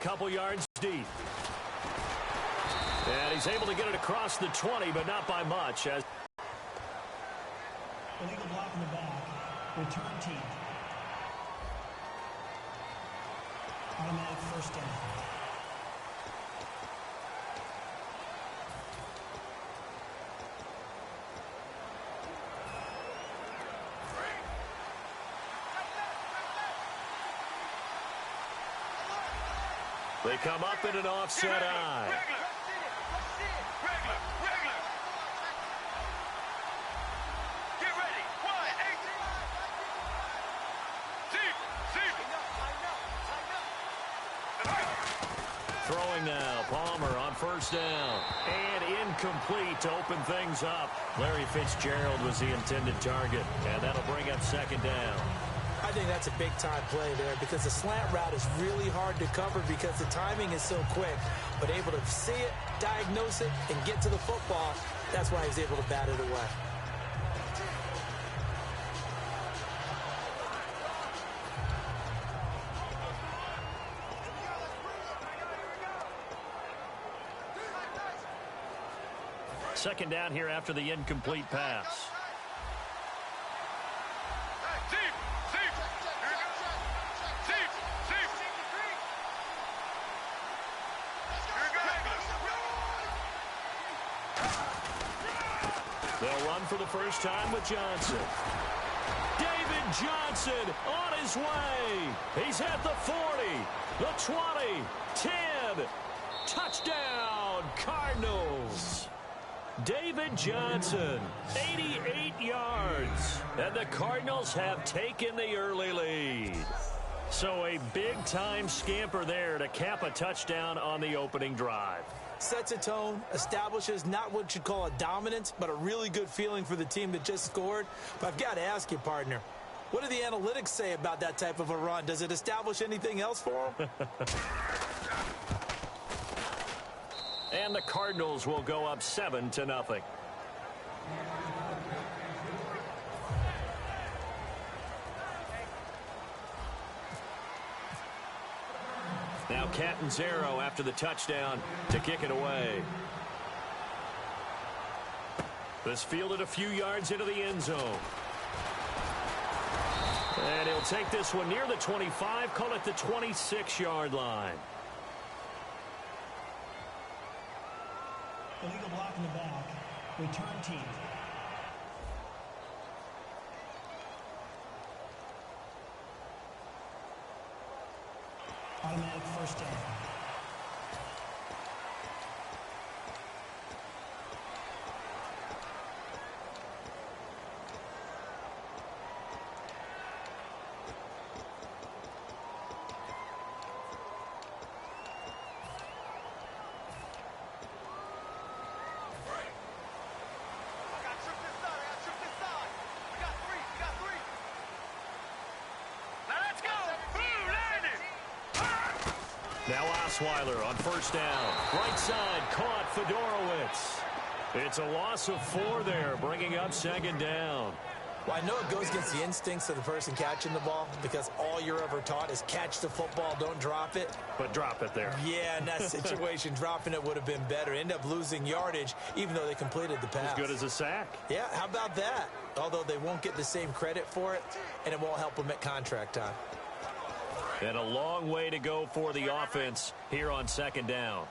couple yards deep. And he's able to get it across the 20, but not by much. As illegal block in the back. Return team. Automatic first down. They come up in an offset eye. Get ready. Throwing now, Palmer on first down. And incomplete to open things up. Larry Fitzgerald was the intended target, and that'll bring up second down. I think that's a big-time play there because the slant route is really hard to cover because the timing is so quick. But able to see it, diagnose it, and get to the football, that's why he's able to bat it away. Second down here after the incomplete pass. They'll run for the first time with Johnson. David Johnson on his way. He's at the 40, the 20, 10. Touchdown, Cardinals. David Johnson, 88 yards. And the Cardinals have taken the early lead. So a big-time scamper there to cap a touchdown on the opening drive. Sets a tone, establishes not what you'd call a dominance, but a really good feeling for the team that just scored. But I've got to ask you, partner, what do the analytics say about that type of a run? Does it establish anything else for them? And the Cardinals will go up 7-0. Now Catanzaro after the touchdown to kick it away. This fielded a few yards into the end zone. And he'll take this one near the 25, call it the 26-yard line. Illegal block in the back. Return team. Automatic first down. Now Osweiler on first down. Right side caught Fedorowicz. It's a loss of 4 there, bringing up second down. Well, I know it goes against the instincts of the person catching the ball because all you're ever taught is catch the football, don't drop it. But drop it there. Yeah, in that situation, dropping it would have been better. End up losing yardage, even though they completed the pass. As good as a sack. Yeah, how about that? Although they won't get the same credit for it, and it won't help them at contract time. And a long way to go for the offense here on second down.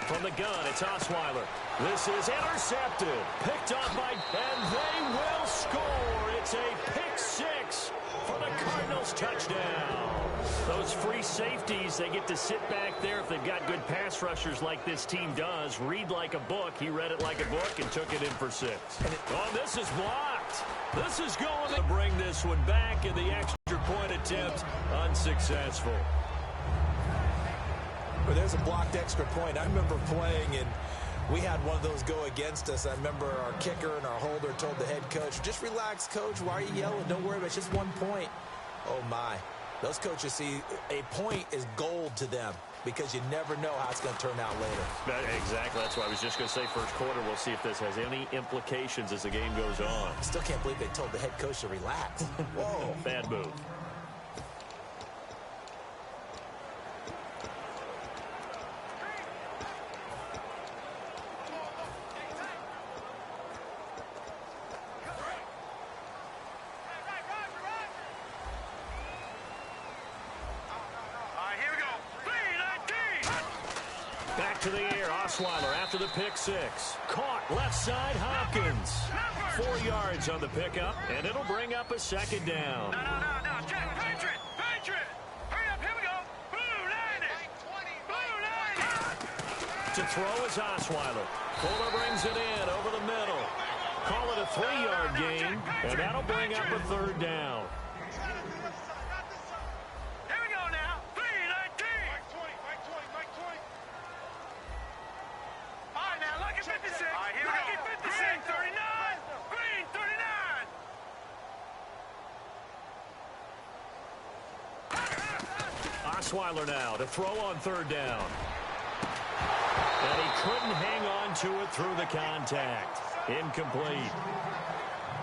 From the gun, it's Osweiler. This is intercepted. Picked up by, and they will score. It's a pick 6 for the Cardinals touchdown. Those free safeties, they get to sit back there if they've got good pass rushers like this team does. Read like a book. He read it like a book and took it in for 6. Oh, this is blocked. This is going to bring this one back, and the extra point attempt unsuccessful. Well, there's a blocked extra point. I remember playing, and we had one of those go against us. I remember our kicker and our holder told the head coach, just relax, coach. Why are you yelling? Don't worry about it. It's just 1 point. Oh, my. Those coaches see a point is gold to them. because you never know how it's going to turn out later. Exactly. That's why I was just going to say first quarter. We'll see if this has any implications as the game goes on. Still can't believe they told the head coach to relax. Whoa. Bad move. Back to the air, Osweiler after the pick six. Caught left side, Hopkins. 4 yards on the pickup, and it'll bring up a second down. No. Check. Patriot. Hurry up. Here we go. Blue line it. Blue line it. To throw is Osweiler. Fuller brings it in over the middle. Call it a 3-yard gain, and that'll bring up a third down. Here we go now. 3-19. All right, now, look at 56. All right, here we go. 56. Green 39. Green 39. Osweiler now to throw on third down. And he couldn't hang on to it through the contact. Incomplete.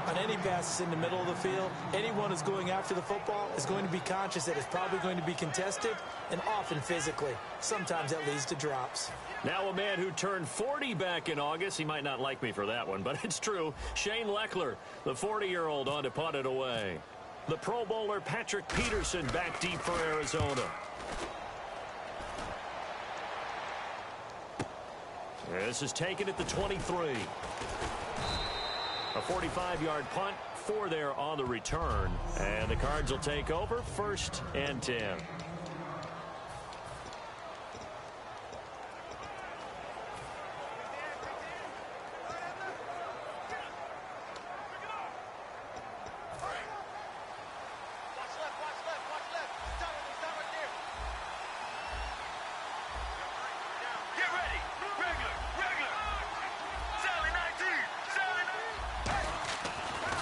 On any passes in the middle of the field, anyone who's going after the football is going to be conscious that it's probably going to be contested, and often physically. Sometimes that leads to drops. Now a man who turned 40 back in August. He might not like me for that one, but it's true. Shane Leckler, the 40-year-old, on to punt it away. The Pro Bowler Patrick Peterson back deep for Arizona. This is taken at the 23. A 45-yard punt, 4 there on the return. And the Cards will take over, 1st and 10.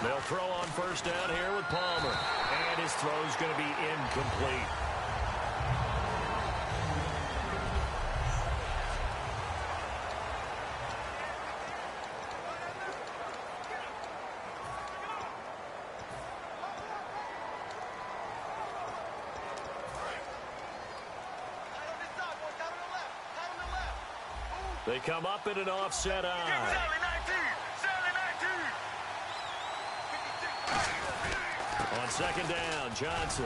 They'll throw on first down here with Palmer. And his throw's going to be incomplete. They come up in an offset eye. On second down, Johnson,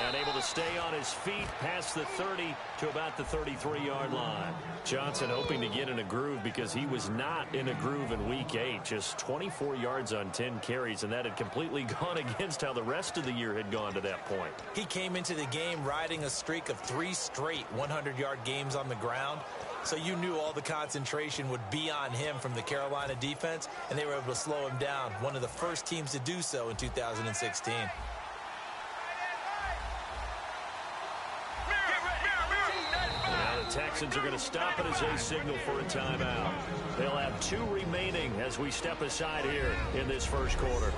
and able to stay on his feet past the 30 to about the 33-yard line. Johnson hoping to get in a groove because he was not in a groove in Week 8. Just 24 yards on 10 carries, and that had completely gone against how the rest of the year had gone to that point. He came into the game riding a streak of 3 straight 100-yard games on the ground. So you knew all the concentration would be on him from the Carolina defense, and they were able to slow him down. One of the first teams to do so in 2016. Now the Texans are going to stop it as they signal for a timeout. They'll have 2 remaining as we step aside here in this first quarter.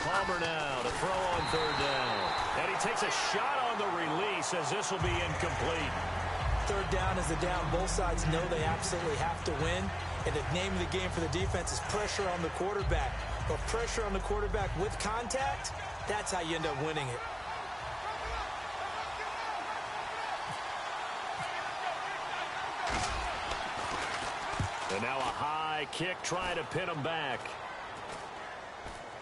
Palmer now to throw on third down. And he takes a shot on the release as this will be incomplete. Third down is the down. Both sides know they absolutely have to win. And the name of the game for the defense is pressure on the quarterback. But pressure on the quarterback with contact, that's how you end up winning it. And now a high kick trying to pin him back.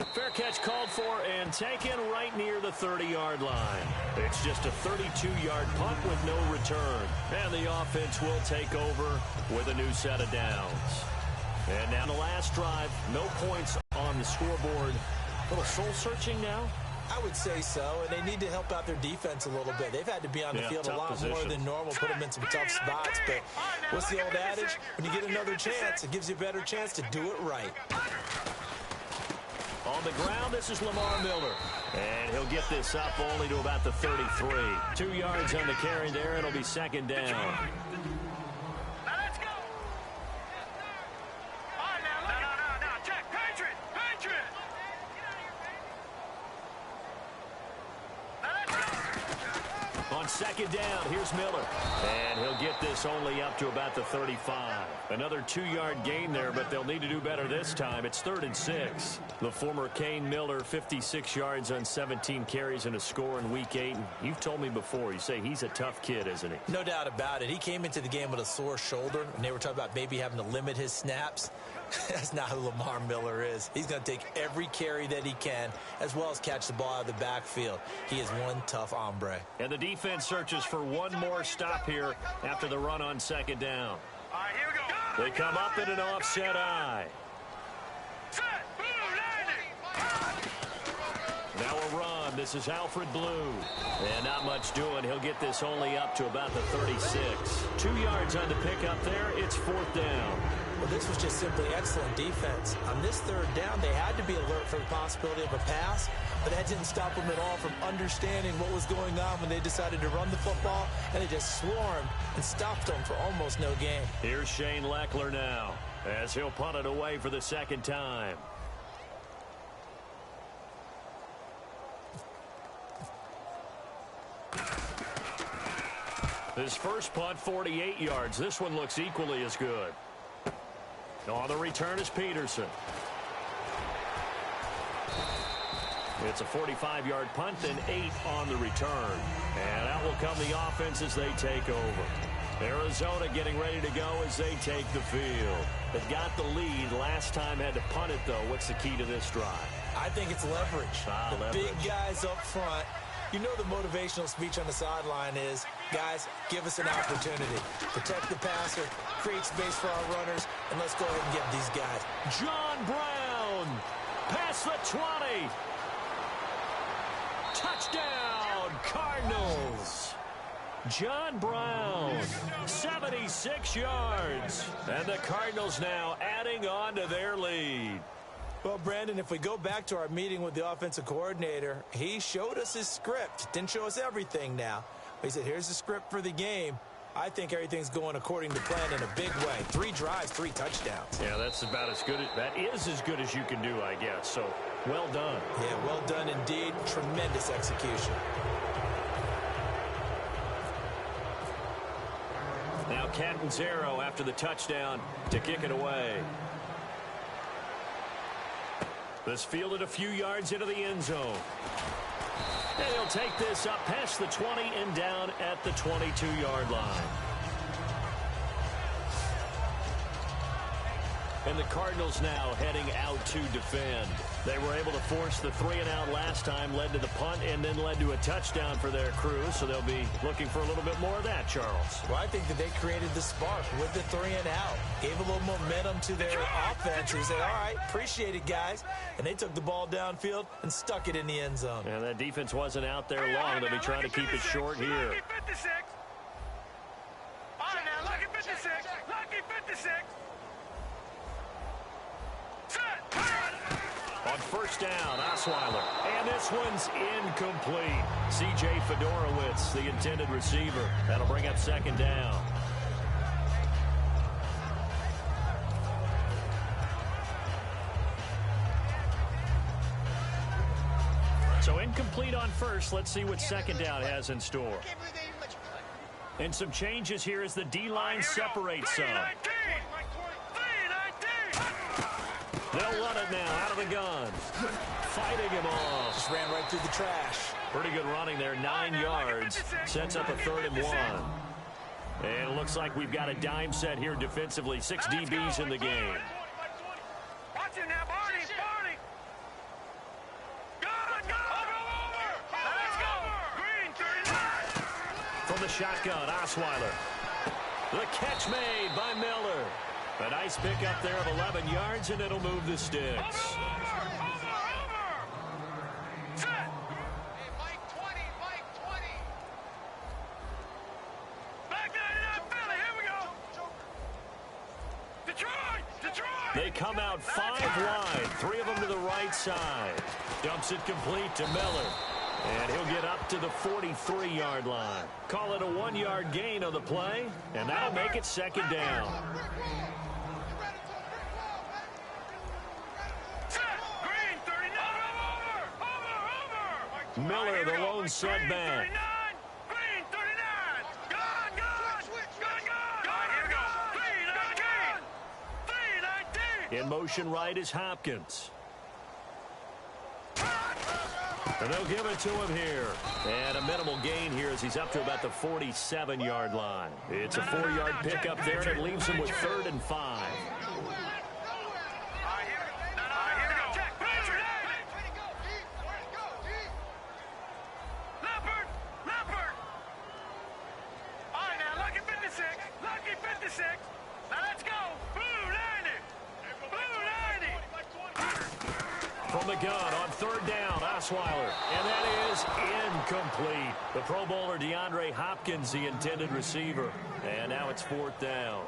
Fair catch called for and taken right near the 30-yard line. It's just a 32-yard punt with no return. And the offense will take over with a new set of downs. And now the last drive, no points on the scoreboard. A little soul-searching now? I would say so, and they need to help out their defense a little bit. They've had to be on the field a lot more than normal, put them in some tough spots. But what's the old adage? When you get another chance, it gives you a better chance to do it right. On the ground, this is Lamar Miller. And he'll get this up only to about the 33. 2 yards on the carry there. It'll be second down. Now let's go. No. Check. Patriot. Now let's go. On second down, here's Miller. And he'll get this only up to about the 35. Another 2-yard gain there, but they'll need to do better this time. It's 3rd and 6. The former Kane Miller, 56 yards on 17 carries and a score in Week 8. And you've told me before, you say he's a tough kid, isn't he? No doubt about it. He came into the game with a sore shoulder, and they were talking about maybe having to limit his snaps. That's not who Lamar Miller is. He's going to take every carry that he can, as well as catch the ball out of the backfield. He is one tough hombre. And the defense searches for one more stop here after the run on second down. All right, here we go. They come up in an offset eye. Set. Boom, landing. Now a run. This is Alfred Blue. And not much doing. He'll get this only up to about the 36. 2 yards on the pickup there. It's 4th down. Well, this was just simply excellent defense. On this 3rd down, they had to be alert for the possibility of a pass, but that didn't stop them at all from understanding what was going on when they decided to run the football, and they just swarmed and stopped them for almost no gain. Here's Shane Leckler now as he'll punt it away for the second time. His first punt, 48 yards. This one looks equally as good. On the return is Peterson. It's a 45-yard punt, then 8 on the return. And out will come the offense as they take over. Arizona getting ready to go as they take the field. They've got the lead. Last time had to punt it, though. What's the key to this drive? I think it's leverage. The big guys up front. You know the motivational speech on the sideline is, guys, give us an opportunity. Protect the passer, create space for our runners, and let's go ahead and get these guys. John Brown, past the 20. Touchdown, Cardinals. John Brown, 76 yards. And the Cardinals now adding on to their lead. Well, Brandon, if we go back to our meeting with the offensive coordinator, he showed us his script. Didn't show us everything now. He said, here's the script for the game. I think everything's going according to plan in a big way. 3 drives, 3 touchdowns. Yeah, that's about as good. That is as good as you can do, I guess. So, well done. Yeah, well done indeed. Tremendous execution. Now Catanzaro after the touchdown to kick it away. This fielded a few yards into the end zone. And he'll take this up past the 20 and down at the 22-yard line. And the Cardinals now heading out to defend. They were able to force the 3-and-out last time, led to the punt, and then led to a touchdown for their crew. So they'll be looking for a little bit more of that, Charles. Well, I think that they created the spark with the 3-and-out. Gave a little momentum to their offense. They said, all right, appreciate it, guys. And they took the ball downfield and stuck it in the end zone. And that defense wasn't out there long. They'll be trying to keep it short here. Lucky 56. All right, now, lucky 56. Lucky 56. On first down, Osweiler. And this one's incomplete. C.J. Fedorowicz, the intended receiver. That'll bring up second down. So incomplete on first. Let's see what second down has in store. And some changes here as the D-line separates some. They'll run it now out of the gun. Fighting him off. Just ran right through the trash. Pretty good running there. 9 yards. Sets up a 3rd and 1. And it looks like we've got a dime set here defensively. 6 DBs in the game. Watch him now, Barney. From the shotgun, Osweiler. The catch made by Miller. A nice pickup there of 11 yards, and it'll move the sticks. Over. Set. Hey, Mike 20. Back 99 Philly, here we go. Detroit. They come out 5 wide, 3 of them to the right side. Dumps it complete to Miller. And he'll get up to the 43-yard line. Call it a 1-yard gain on the play, and that'll make it second down. Green, 39. Over. Miller, the lone setback. Green, 39. Gone. Here we go. 319. In motion right is Hopkins. And they'll give it to him here. And a minimal gain here as he's up to about the 47-yard line. It's a 4-yard pickup there, and it leaves him with 3rd and 5. Leopard. All right, now, lucky 56. Now, let's go. Blue 90. From the gun on 3rd down, Osweiler. And that is incomplete. The Pro Bowler DeAndre Hopkins, the intended receiver. And now it's 4th down.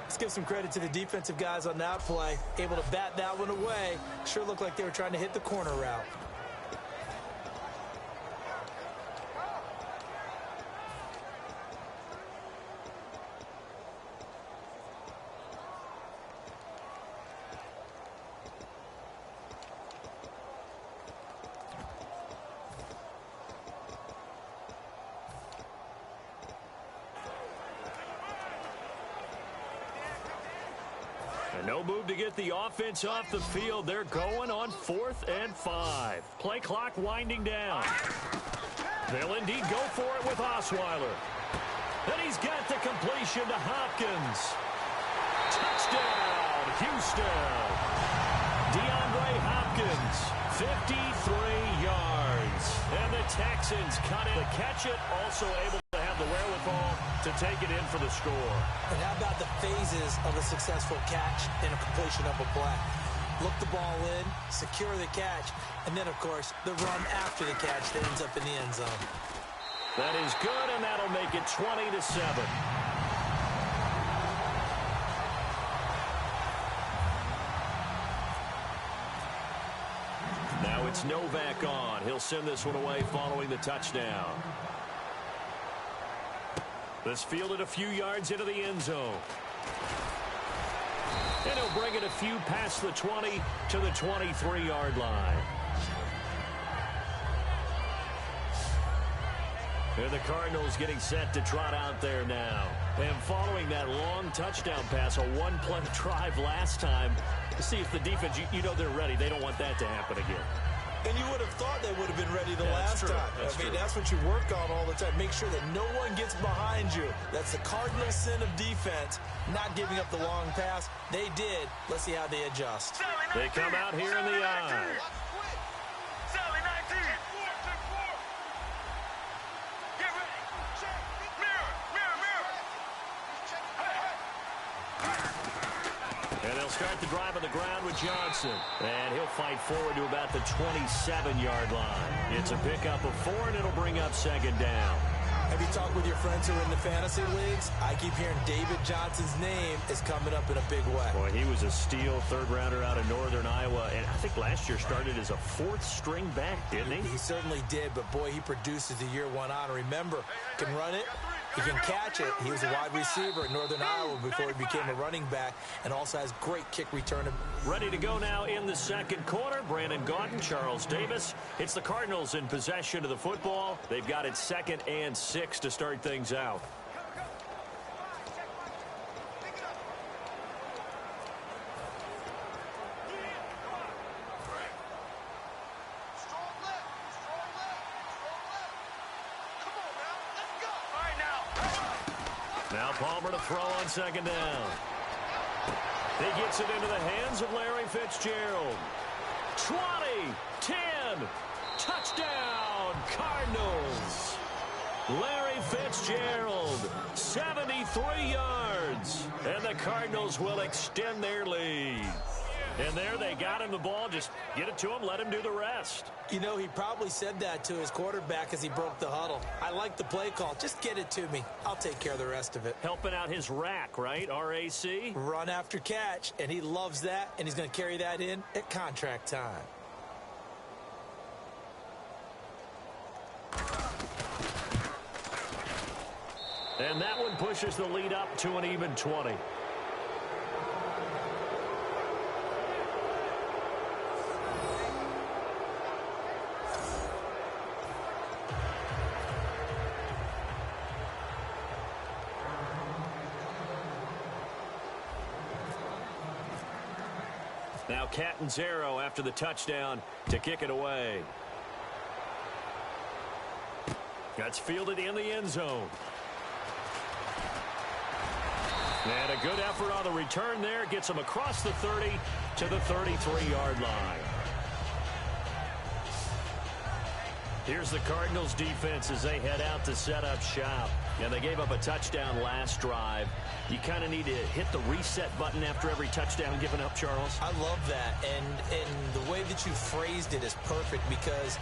Let's give some credit to the defensive guys on that play. Able to bat that one away. Sure looked like they were trying to hit the corner route. No move to get the offense off the field. They're going on 4th and 5. Play clock winding down. They'll indeed go for it with Osweiler. And he's got the completion to Hopkins. Touchdown, Houston. DeAndre Hopkins, 53 yards. And the Texans cut it. To catch it, also able to have the wherewithal to take it in for the score. And how about the phases of a successful catch and a completion of a play? Look the ball in, secure the catch, and then, of course, the run after the catch that ends up in the end zone. That is good, and that'll make it 20-7. Now it's Novak on. He'll send this one away following the touchdown. This fielded a few yards into the end zone. And he'll bring it a few past the 20 to the 23-yard line. And the Cardinals getting set to trot out there now. And following that long touchdown pass, a one-play drive last time, to see if the defense, you know they're ready. They don't want that to happen again. And you would have thought they would have been ready the last time. That's what you work on all the time. Make sure that no one gets behind you. That's the cardinal sin of defense, not giving up the long pass. They did. Let's see how they adjust. They come out here in the eye. Sally 19. Get ready. Mirror. And they'll start the drive on the ground with Johnson. And he'll fight forward to about the 27-yard line. It's a pickup of 4, and it'll bring up 2nd down. Have you talked with your friends who are in the fantasy leagues? I keep hearing David Johnson's name is coming up in a big way. Boy, he was a steal, 3rd rounder out of Northern Iowa. And I think last year started as a 4th string back, didn't he? He certainly did, but boy, he produces the year one on. Remember, he can run it. He can catch it. He was a wide receiver at Northern Iowa before he became a running back, and also has great kick return. Ready to go now in the 2nd quarter. Brandon Gaudin, Charles Davis. It's the Cardinals in possession of the football. They've got it 2nd and 6 to start things out. Now Palmer to throw on 2nd down. He gets it into the hands of Larry Fitzgerald. 20, 10, touchdown, Cardinals. Larry Fitzgerald, 73 yards. And the Cardinals will extend their lead. And there they got him the ball. Just get it to him, let him do the rest. You know, he probably said that to his quarterback as he broke the huddle. I like the play call. Just get it to me. I'll take care of the rest of it. Helping out his rack, right? R-A-C? Run after catch, and he loves that, and he's going to carry that in at contract time. And that one pushes the lead up to an even 20. Now Catanzaro after the touchdown to kick it away. That's fielded in the end zone. And a good effort on the return there. Gets him across the 30 to the 33-yard line. Here's the Cardinals defense as they head out to set up shop. And they gave up a touchdown last drive. You kind of need to hit the reset button after every touchdown given up, Charles. I love that. And the way that you phrased it is perfect because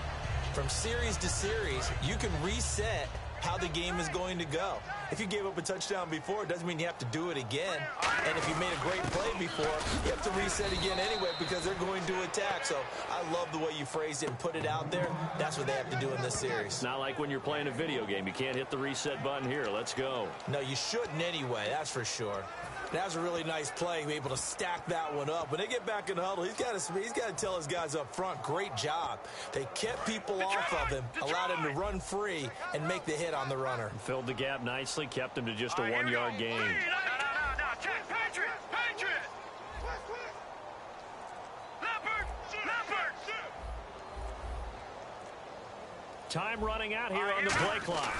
from series to series, you can reset how the game is going to go. If you gave up a touchdown before, it doesn't mean you have to do it again. And if you made a great play before, you have to reset again anyway because they're going to attack. So I love the way you phrased it and put it out there. That's what they have to do in this series. Not like when you're playing a video game. You can't hit the reset button here. Let's go. No, you shouldn't anyway. That's for sure. That was a really nice play, be able to stack that one up. When they get back in the huddle, he's got to tell his guys up front, great job. They kept people off of him, allowed him to run free and make the hit on the runner. Filled the gap nicely, kept him to just a one-yard gain. No. Check, Patriot. Leopard. Time running out here on the play clock.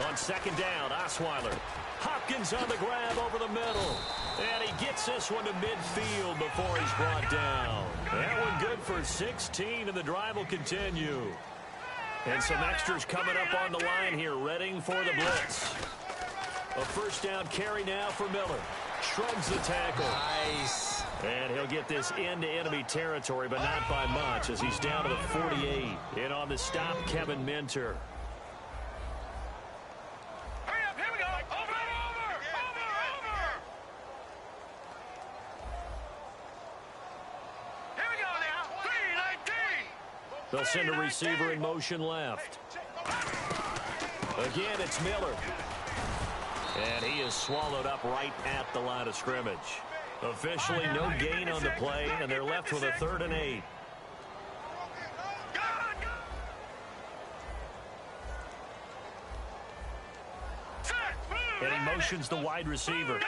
On second down, Osweiler. Hopkins on the grab over the middle. And he gets this one to midfield before he's brought down. That one good for 16, and the drive will continue. And some extras coming up on the line here, readying for the blitz. A first down carry now for Miller. Shrugs the tackle. Nice. And he'll get this into enemy territory, but not by much as he's down to the 48. And on the stop, Kevin Minter. Hurry up, here we go. Over. Here we go now. 3-19. They'll send a receiver in motion left. Again, it's Miller. And he is swallowed up right at the line of scrimmage. Officially no gain on the play, and they're left with a 3rd and 8. And he motions the wide receiver. Gun!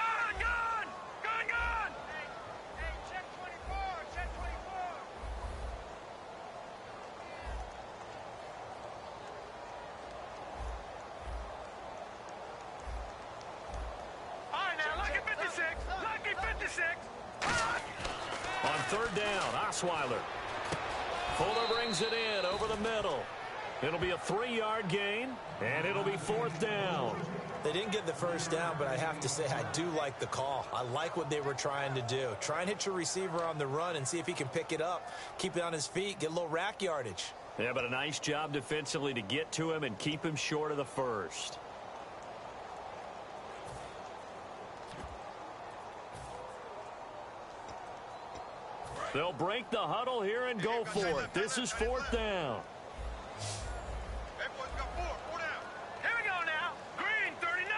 All right, now, lucky 56. On 3rd down, Osweiler. Fuller brings it in over the middle. It'll be a 3-yard gain, and it'll be 4th down. They didn't get the first down, but I have to say I do like the call. I like what they were trying to do. Try and hit your receiver on the run and see if he can pick it up, keep it on his feet, get a little rack yardage. Yeah, but a nice job defensively to get to him and keep him short of the first. They'll break the huddle here and go for it. This is 4th down. Here we go now. Green, 39.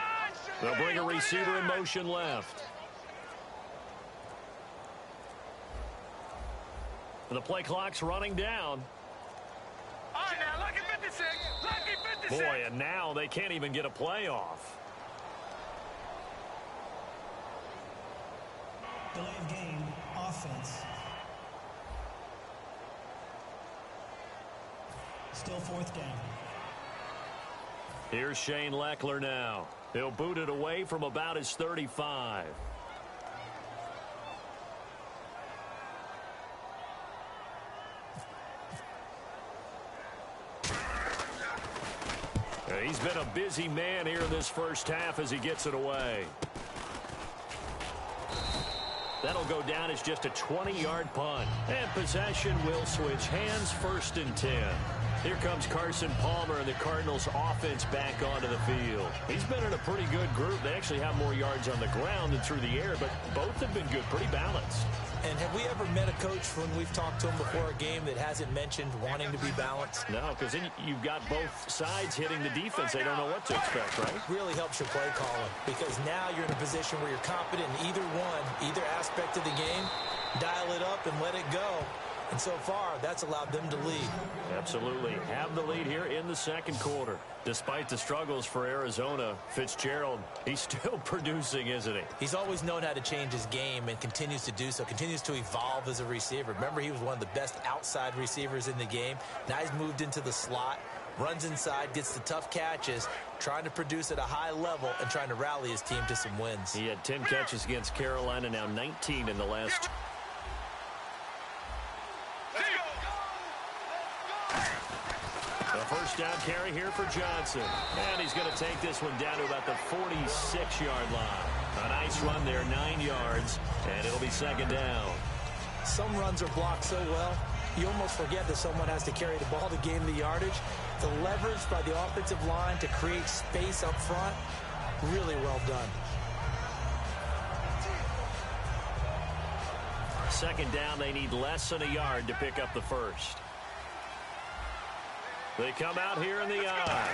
They'll bring a receiver in motion left. The play clock's running down. All right, now, lucky 56. Boy, and now they can't even get a play off. Delay of game, offense. Still 4th down. Here's Shane Leckler now. He'll boot it away from about his 35. He's been a busy man here in this first half as he gets it away. That'll go down as just a 20-yard punt. And possession will switch hands, 1st and 10. Here comes Carson Palmer and the Cardinals offense back onto the field. He's been in a pretty good group. They actually have more yards on the ground than through the air, but both have been good, pretty balanced. And have we ever met a coach when we've talked to him before a game that hasn't mentioned wanting to be balanced? No, because then you've got both sides hitting the defense. They don't know what to expect, right? Really helps your play calling, because now you're in a position where you're confident in either aspect of the game. Dial it up and let it go. And so far, that's allowed them to lead. Absolutely. Have the lead here in the second quarter. Despite the struggles for Arizona, Fitzgerald, he's still producing, isn't he? He's always known how to change his game and continues to do so, continues to evolve as a receiver. Remember, he was one of the best outside receivers in the game. Now he's moved into the slot, runs inside, gets the tough catches, trying to produce at a high level and trying to rally his team to some wins. He had 10 catches against Carolina, now 19 in the last. A first down carry here for Johnson. And he's going to take this one down to about the 46-yard line. A nice run there, 9 yards, and it'll be 2nd down. Some runs are blocked so well, you almost forget that someone has to carry the ball to gain the yardage. The leverage by the offensive line to create space up front, really well done. 2nd down, they need less than a yard to pick up the first. They come out here in the eye.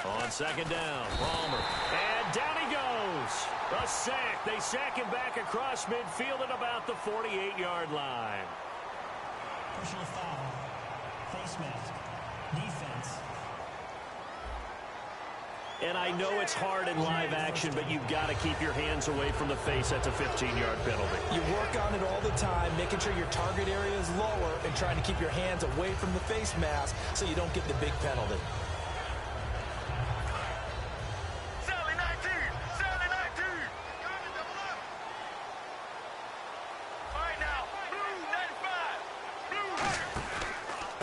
On 2nd down, Palmer. And down he goes. A sack. They sack him back across midfield at about the 48-yard line. Personal foul. Face mask. Defense. And I know it's hard in live action, but you've got to keep your hands away from the face. That's a 15-yard penalty. You work on it all the time, making sure your target area is lower and trying to keep your hands away from the face mask so you don't get the big penalty. Sally 19! Sally 19! All right now, blue 95! Blue!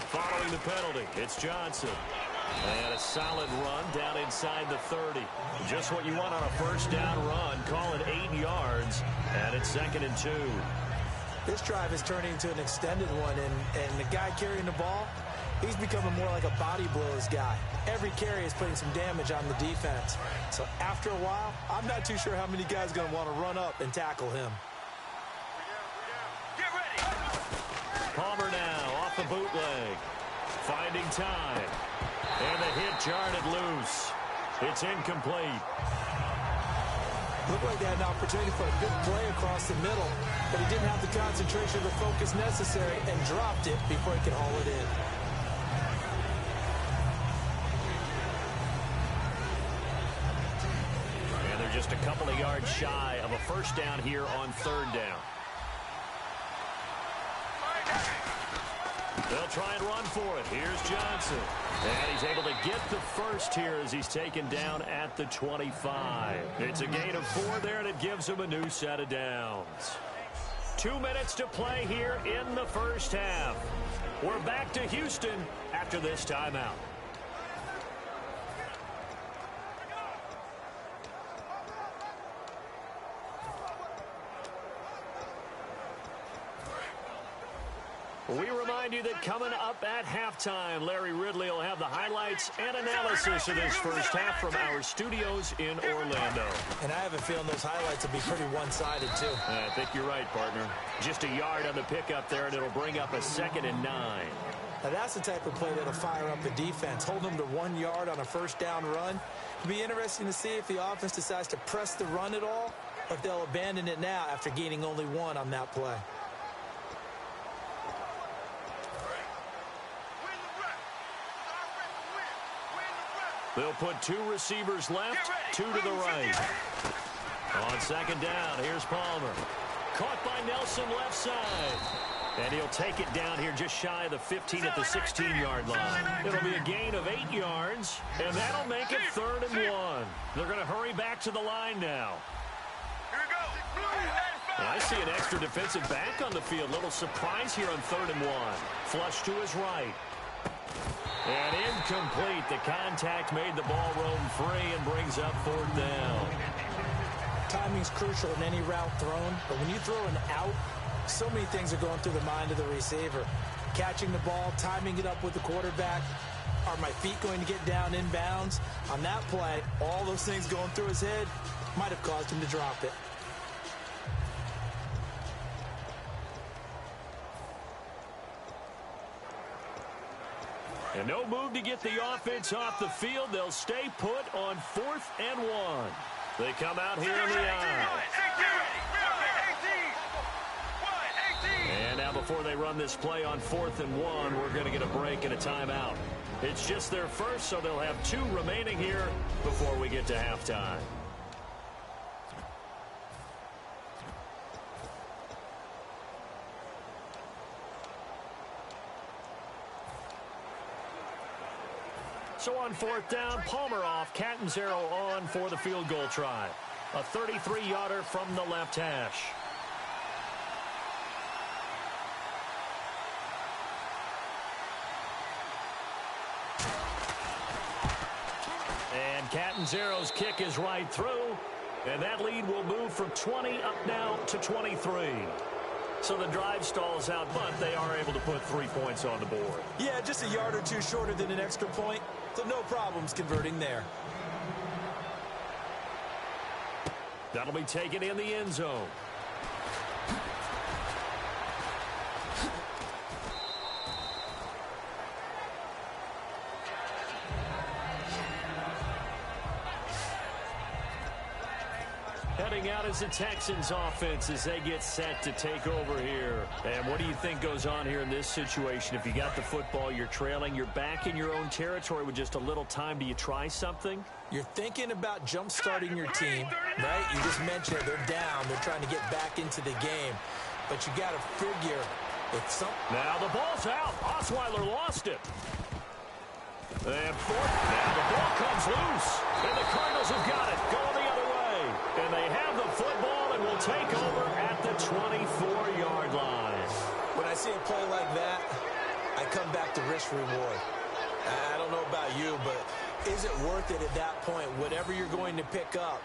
Following the penalty, it's Johnson. And a solid run down inside the 30. Just what you want on a first down run. Call it 8 yards, and it's 2nd and 2. This drive is turning into an extended one, and the guy carrying the ball, he's becoming more like a body blows guy. Every carry is putting some damage on the defense. So after a while, I'm not too sure how many guys are going to want to run up and tackle him. Get ready! Palmer now off the bootleg. Finding time. And the hit jarred it loose. It's incomplete. Looked like they had an opportunity for a big play across the middle, but he didn't have the concentration or the focus necessary and dropped it before he could haul it in. And they're just a couple of yards shy of a first down here on 3rd down. They'll try and run for it. Here's Johnson. And he's able to get the first here as he's taken down at the 25. It's a gain of 4 there, and it gives him a new set of downs. 2 minutes to play here in the first half. We're back to Houston after this timeout. We remind you that coming up at halftime, Larry Ridley will have the highlights and analysis of this first half from our studios in Orlando. And I have a feeling those highlights will be pretty one-sided, too. I think you're right, partner. Just a yard on the pickup there, and it'll bring up a 2nd and 9. Now, that's the type of play that'll fire up the defense. Hold them to 1 yard on a first down run. It'll be interesting to see if the offense decides to press the run at all, or if they'll abandon it now after gaining only 1 on that play. They'll put 2 receivers left, 2 to the right. On 2nd down, here's Palmer. Caught by Nelson left side. And he'll take it down here just shy of the 15 at the 16-yard line. It'll be a gain of 8 yards, and that'll make it 3rd and 1. They're going to hurry back to the line now. Here we go! Blue 95! And I see an extra defensive back on the field. Little surprise here on 3rd and 1. Flush to his right. And incomplete. The contact made the ball roam free and brings up 4th down. Timing's crucial in any route thrown, but when you throw an out, so many things are going through the mind of the receiver. Catching the ball, timing it up with the quarterback. Are my feet going to get down inbounds? On that play, all those things going through his head might have caused him to drop it. And no move to get the offense off the field. They'll stay put on 4th and 1. They come out here in the eye. And now before they run this play on 4th and 1, we're going to get a break and a timeout. It's just their first, so they'll have 2 remaining here before we get to halftime. So on 4th down, Palmer off, Catanzaro on for the field goal try. A 33-yarder from the left hash. And Catanzaro's kick is right through, and that lead will move from 20 up now to 23. So the drive stalls out, but they are able to put 3 points on the board. Yeah, just a yard or two shorter than an extra point, so no problems converting there. That'll be taken in the end zone. Heading out is the Texans offense as they get set to take over here. And what do you think goes on here in this situation? If you got the football, you're trailing, you're back in your own territory with just a little time. Do you try something? You're thinking about jump-starting your team, right? You just mentioned it. They're down. They're trying to get back into the game. But you got to figure if some... Now the ball's out. Osweiler lost it. And 4th. Now the ball comes loose. And the Cardinals have got it. Going the other way. And they have the football and will take over at the 24-yard line. When I see a play like that, I come back to risk-reward. I don't know about you, but is it worth it at that point, whatever you're going to pick up,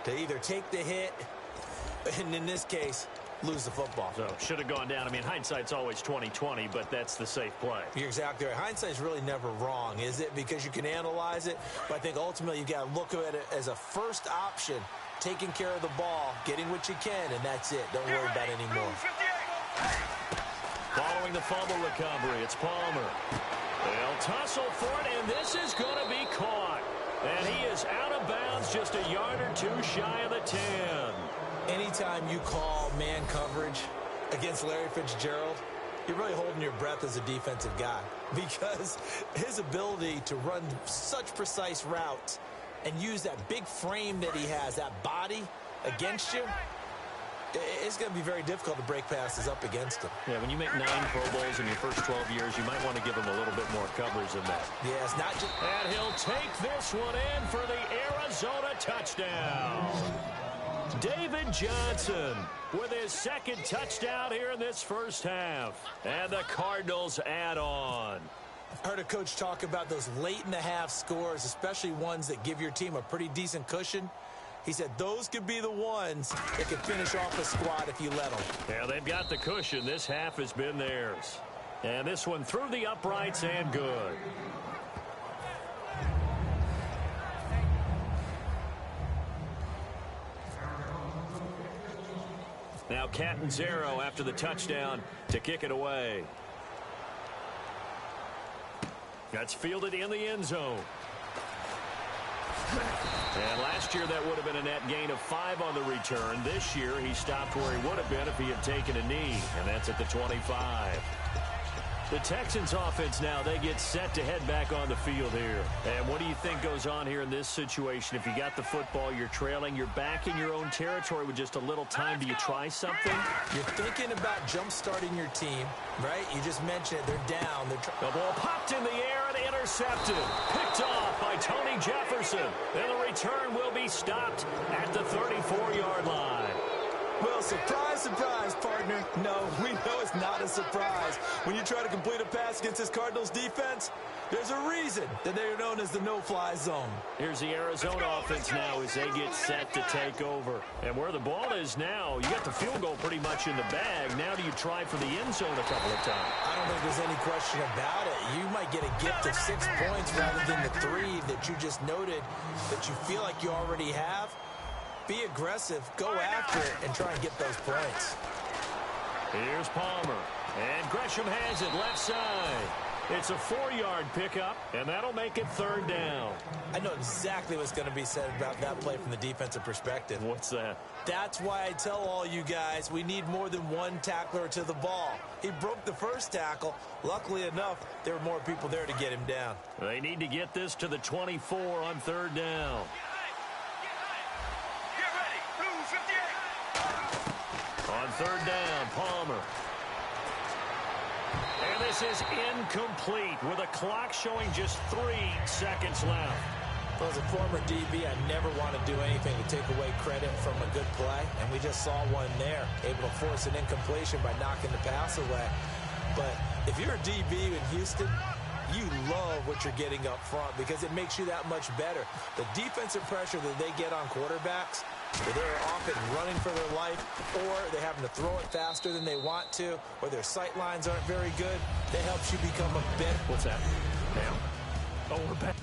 to either take the hit, and in this case, lose the football? So, should have gone down. I mean, hindsight's always 20/20, but that's the safe play. You're exactly right. Hindsight's really never wrong, is it? Because you can analyze it, but I think ultimately you got to look at it as a first option, taking care of the ball, getting what you can, and that's it. Don't worry about it anymore. Following the fumble recovery, it's Palmer. They'll tussle for it, and this is going to be caught. And he is out of bounds, just a yard or two shy of the 10. Anytime you call man coverage against Larry Fitzgerald, you're really holding your breath as a defensive guy, because his ability to run such precise routes and use that big frame that he has, that body against you, it's going to be very difficult to break passes up against him. Yeah, when you make 9 Pro Bowls in your first 12 years, you might want to give him a little bit more coverage than that. Yeah, it's not just... And he'll take this one in for the Arizona touchdown. David Johnson with his second touchdown here in this first half. And the Cardinals add on. I heard a coach talk about those late-in-the-half scores, especially ones that give your team a pretty decent cushion. He said those could be the ones that could finish off a squad if you let them. Yeah, they've got the cushion. This half has been theirs. And this one through the uprights and good. Now Catanzaro after the touchdown to kick it away. That's fielded in the end zone. And last year that would have been a net gain of 5 on the return. This year he stopped where he would have been if he had taken a knee, and that's at the 25. The Texans offense now, they get set to head back on the field here. And what do you think goes on here in this situation? If you got the football, you're trailing, you're back in your own territory with just a little time. Do you try something? You're thinking about jump-starting your team, right? You just mentioned it. They're down. The ball popped in the air and intercepted. Picked off by Tony Jefferson. And the return will be stopped at the 34-yard line. Well, surprise, surprise, partner. No, we know it's not a surprise. When you try to complete a pass against this Cardinals defense, there's a reason that they're known as the no-fly zone. Here's the Arizona offense now as they get set to take over. And where the ball is now, you got the field goal pretty much in the bag. Now do you try for the end zone a couple of times? I don't think there's any question about it. You might get a gift of 6 points rather than the 3 that you just noted that you feel like you already have. Be aggressive, go after it, and try and get those points. Here's Palmer. And Gresham has it left side. It's a 4-yard pickup, and that'll make it 3rd down. I know exactly what's going to be said about that play from the defensive perspective. What's that? That's why I tell all you guys we need more than one tackler to the ball. He broke the first tackle. Luckily enough, there were more people there to get him down. They need to get this to the 24 on 3rd down. Get ready. Blue 58. On 3rd down, Palmer. And this is incomplete with a clock showing just 3 seconds left. Well, as a former DB, I never want to do anything to take away credit from a good play, and we just saw one there, able to force an incompletion by knocking the pass away. But if you're a DB in Houston, you love what you're getting up front because it makes you that much better. The defensive pressure that they get on quarterbacks, where they're often running for their life, or they're having to throw it faster than they want to, or their sight lines aren't very good, that helps you become a better. What's that? Now? Oh, we're back.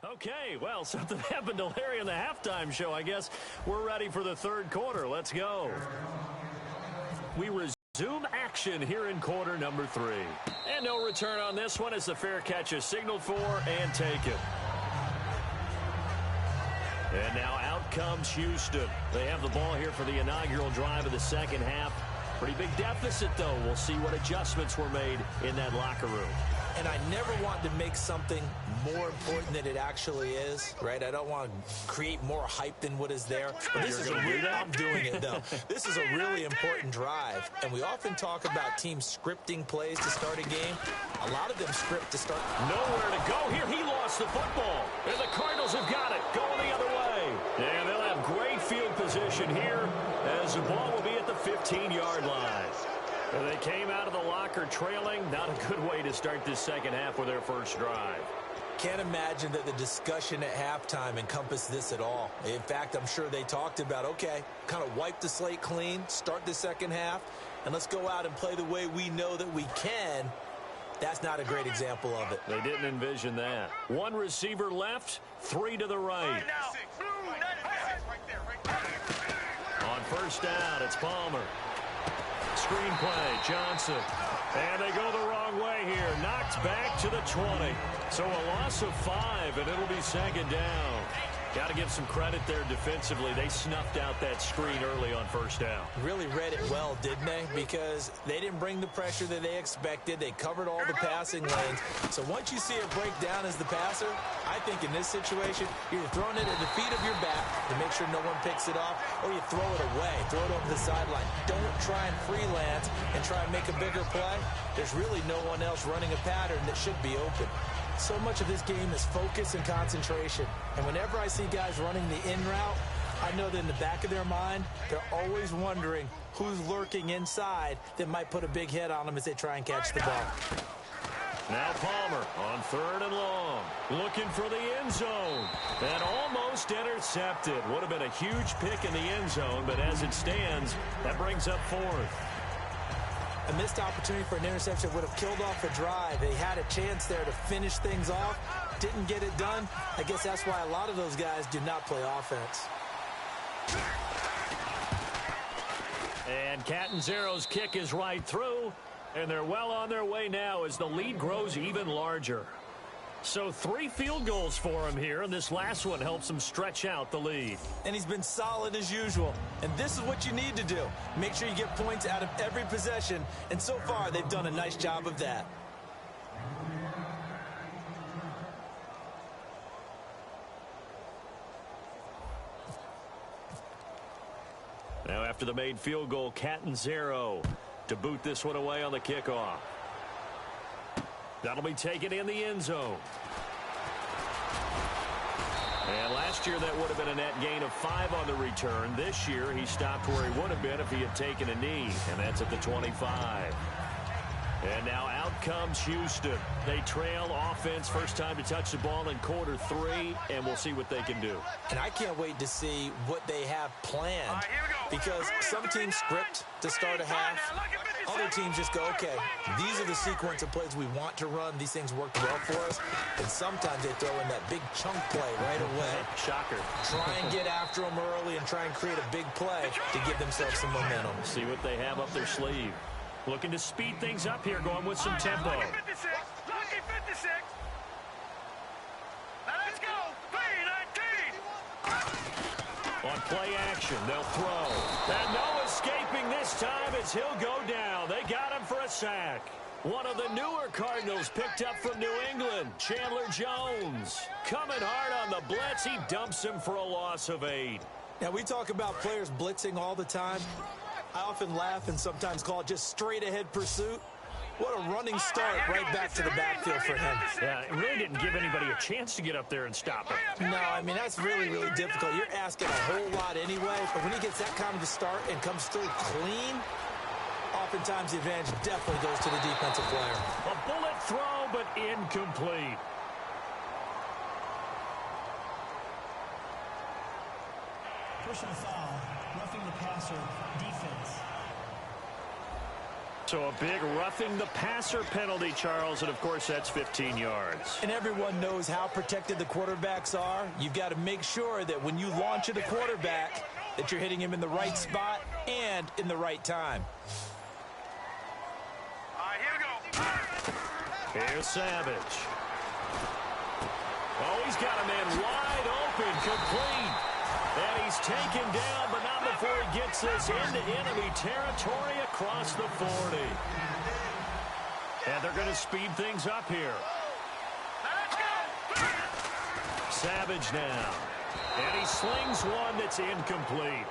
Okay, well, something happened to Larry in the halftime show. I guess we're ready for the 3rd quarter. Let's go. We resume action here in quarter number 3. And no return on this one as the fair catch is signaled for and taken. And now out comes Houston. They have the ball here for the inaugural drive of the 2nd half. Pretty big deficit, though. We'll see what adjustments were made in that locker room. And I never want to make something more important than it actually is, right? I don't want to create more hype than what is there. But this is a really, I'm doing it, though. This is a really important drive. And we often talk about teams scripting plays to start a game. A lot of them script to start. Nowhere to go here. He lost the football. And the Cardinals have got it. Going the other way. And they'll have great field position here as the ball will be at the 15-yard line. And they came out of the locker trailing. Not a good way to start this 2nd half with their first drive. Can't imagine that the discussion at halftime encompassed this at all. In fact, I'm sure they talked about, okay, kind of wipe the slate clean, start the 2nd half, and let's go out and play the way we know that we can. That's not a great example of it. They didn't envision that. 1 receiver left, 3 to the right. On 1st down, it's Palmer. Screenplay, Johnson. And they go the wrong way here. Knocked back to the 20. So a loss of 5, and it'll be 2nd down. Got to give some credit there defensively. They snuffed out that screen early on 1st down. Really read it well, didn't they? Because they didn't bring the pressure that they expected. They covered all the passing lanes. So once you see it break down as the passer, I think in this situation, you're throwing it at the feet of your back to make sure no one picks it off, or you throw it away, throw it over the sideline. Don't try and freelance and try and make a bigger play. There's really no one else running a pattern that should be open. So much of this game is focus and concentration. And whenever I see guys running the in route, I know that in the back of their mind, they're always wondering who's lurking inside that might put a big hit on them as they try and catch the ball. Now Palmer on 3rd and long. Looking for the end zone. And almost intercepted. Would have been a huge pick in the end zone, but as it stands, that brings up 4th. A missed opportunity for an interception would have killed off a drive. They had a chance there to finish things off. Didn't get it done. I guess that's why a lot of those guys do not play offense. And Catanzaro's kick is right through. And they're well on their way now as the lead grows even larger. So 3 field goals for him here, and this last one helps him stretch out the lead. And he's been solid as usual. And this is what you need to do. Make sure you get points out of every possession. And so far, they've done a nice job of that. Now after the made field goal, Catanzaro to boot this one away on the kickoff. That'll be taken in the end zone. And last year that would have been a net gain of 5 on the return. This year he stopped where he would have been if he had taken a knee, and that's at the 25. And now out comes Houston. They trail offense, first time to touch the ball in quarter 3, and we'll see what they can do. And I can't wait to see what they have planned, because some teams script to start a half. Other teams just go, okay, these are the sequence of plays we want to run. These things work well for us. And sometimes they throw in that big chunk play right away. Shocker. Try and get after them early and try and create a big play to give themselves some momentum. See what they have up their sleeve. Looking to speed things up here, going with some tempo. Lucky 56. Lucky 56. Now let's go. 3-19. On play action, they'll throw. And no escaping this time as he'll go down. They got him for a sack. One of the newer Cardinals picked up from New England, Chandler Jones. Coming hard on the blitz, he dumps him for a loss of 8. Now, we talk about players blitzing all the time. I often laugh and sometimes call it just straight-ahead pursuit. What a running start right back to the backfield for him. Yeah, it really didn't give anybody a chance to get up there and stop him. No, I mean, that's really, really difficult. You're asking a whole lot anyway, but when he gets that kind of a start and comes through clean, oftentimes the advantage definitely goes to the defensive player. A bullet throw, but incomplete. Personal foul, roughing the passer, defense. So a big roughing the passer penalty, Charles, and of course that's 15 yards. And everyone knows how protected the quarterbacks are. You've got to make sure that when you launch at a quarterback, that you're hitting him in the right spot and in the right time. All right, here we go. Here's Savage. Oh, he's got a man wide open, complete. And he's taken down, but not before he gets this into enemy territory across the 40. And they're going to speed things up here. Savage now. And he slings one that's incomplete.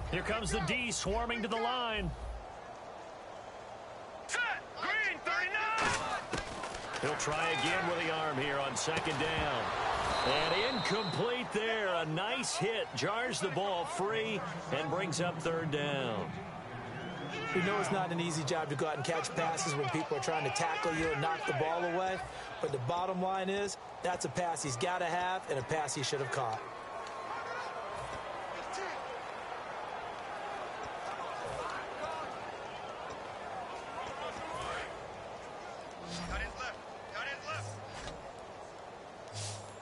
Here comes the D swarming to the line. Set. Green 39. He'll try again with the arm here on second down. And incomplete there. A nice hit. Jars the ball free and brings up third down. We know it's not an easy job to go out and catch passes when people are trying to tackle you and knock the ball away. But the bottom line is, that's a pass he's got to have and a pass he should have caught.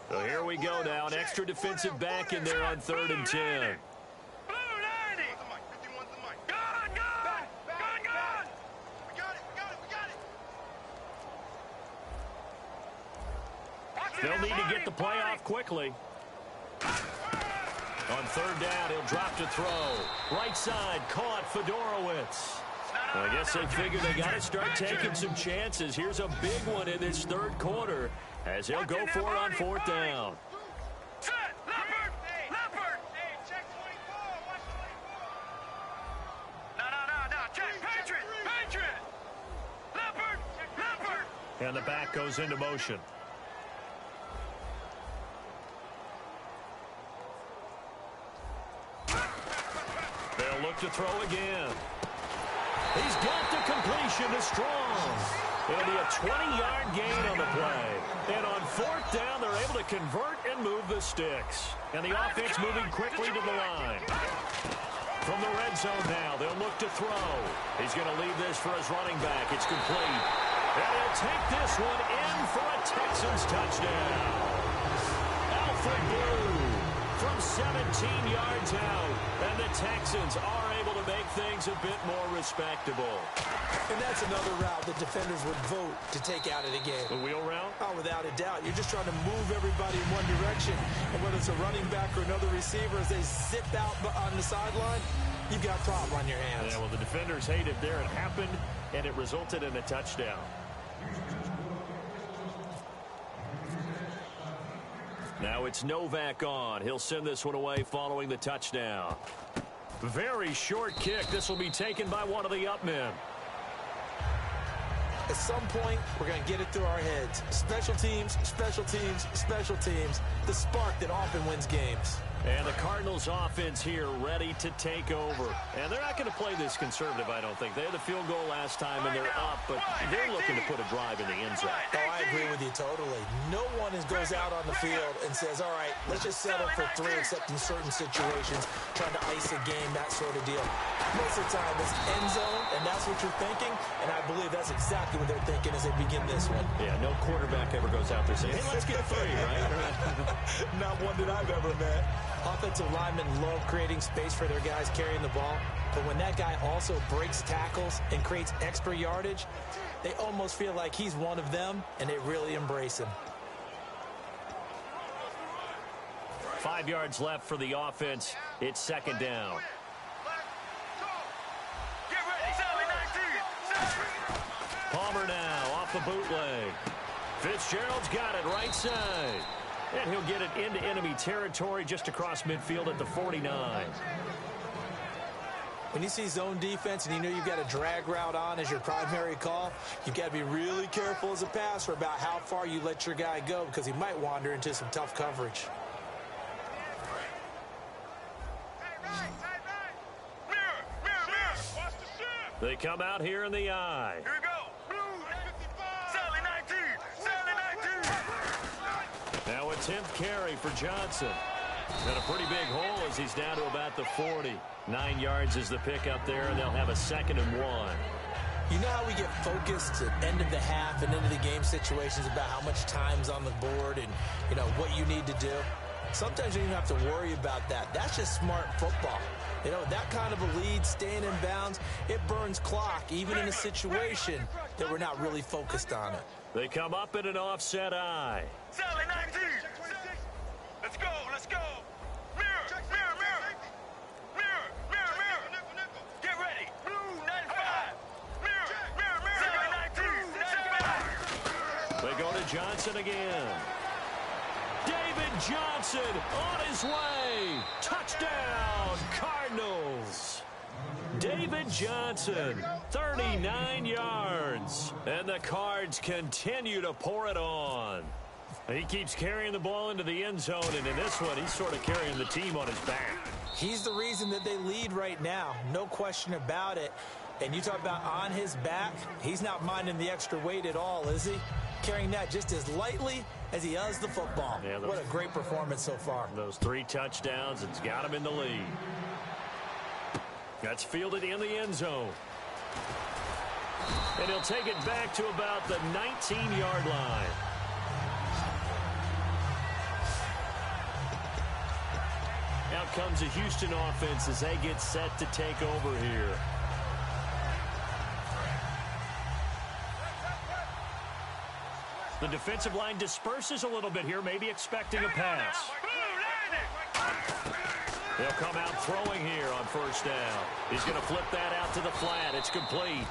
So here we go now. An extra defensive back in there on 3rd and 10. Blue 90. Gone. We got it. They'll need to get the play off quickly. On 3rd down, he'll drop to throw. Right side, caught Fedorowicz. I guess they figure they got to start taking some chances. Here's a big one in this 3rd quarter as they'll go for it on 4th down. Set. Leopard. Hey, check 24. Watch 24. No. Check. Patriot. Leopard. And the back goes into motion. They'll look to throw again. He's got the completion to Strong. It'll be a 20-yard gain on the play. And on 4th down, they're able to convert and move the sticks. And the offense moving quickly to the line. From the red zone now, they'll look to throw. He's going to leave this for his running back. It's complete. And he'll take this one in for a Texans touchdown. Alfred Blue from 17 yards out. And the Texans are able to make things a bit more respectable. And that's another route the defenders would vote to take out of the game. The wheel route? Oh, without a doubt. You're just trying to move everybody in one direction. And whether it's a running back or another receiver, as they zip out on the sideline, you've got a problem on your hands. Yeah, well, the defenders hate it there. It happened, and it resulted in a touchdown. Now it's Novak on. He'll send this one away following the touchdown. Very short kick. This will be taken by one of the up men. At some point, we're going to get it through our heads. Special teams, special teams, special teams. The spark that often wins games. And the Cardinals offense here ready to take over. And they're not going to play this conservative, I don't think. They had the field goal last time, and they're up, but they're looking to put a drive in the end zone. Oh, I agree with you totally. No one goes out on the field and says, all right, let's just settle for 3, except in certain situations, trying to ice a game, that sort of deal. Most of the time, it's end zone, and that's what you're thinking, and I believe that's exactly what they're thinking as they begin this one. Yeah, no quarterback ever goes out there saying, hey, let's get 3, right? Not one that I've ever met. Offensive linemen love creating space for their guys carrying the ball, but when that guy also breaks tackles and creates extra yardage, they almost feel like he's one of them, and they really embrace him. 5 yards left for the offense. It's second down. Palmer now off the bootleg. Fitzgerald's got it right side. And he'll get it into enemy territory just across midfield at the 49. When you see zone defense and you know you've got a drag route on as your primary call, you've got to be really careful as a passer about how far you let your guy go because he might wander into some tough coverage. They come out here in the eye. Here we go. Sally 19. Sally 19. Now a 10th carry for Johnson. And a pretty big hole as he's down to about the 40. 9 yards is the pickup there, and they'll have a 2nd and 1. You know how we get focused at end of the half and into the game situations about how much time's on the board and, you know, what you need to do? Sometimes you don't even have to worry about that. That's just smart football. You know, that kind of a lead, staying in bounds, it burns clock, even in a situation that we're not really focused on it. They come up in an offset eye. Sally 19. Let's go. Let's go. Mirror. Mirror. Mirror. Mirror. Mirror. Mirror. Get ready. Blue 95. Mirror. Mirror. Mirror. Sally 19. They go to Johnson again. David Johnson on his way. Touchdown, Cardinals. David Johnson, 39 yards. And the Cards continue to pour it on. He keeps carrying the ball into the end zone, and in this one, he's sort of carrying the team on his back. He's the reason that they lead right now. No question about it. And you talk about on his back, he's not minding the extra weight at all, is he? Carrying that just as lightly as he does the football. Yeah, what a great performance so far. Those 3 touchdowns, it's got him in the lead. That's fielded in the end zone. And he'll take it back to about the 19-yard line. Out comes the Houston offense as they get set to take over here. The defensive line disperses a little bit here, maybe expecting a pass. They'll come out throwing here on first down. He's going to flip that out to the flat. It's complete.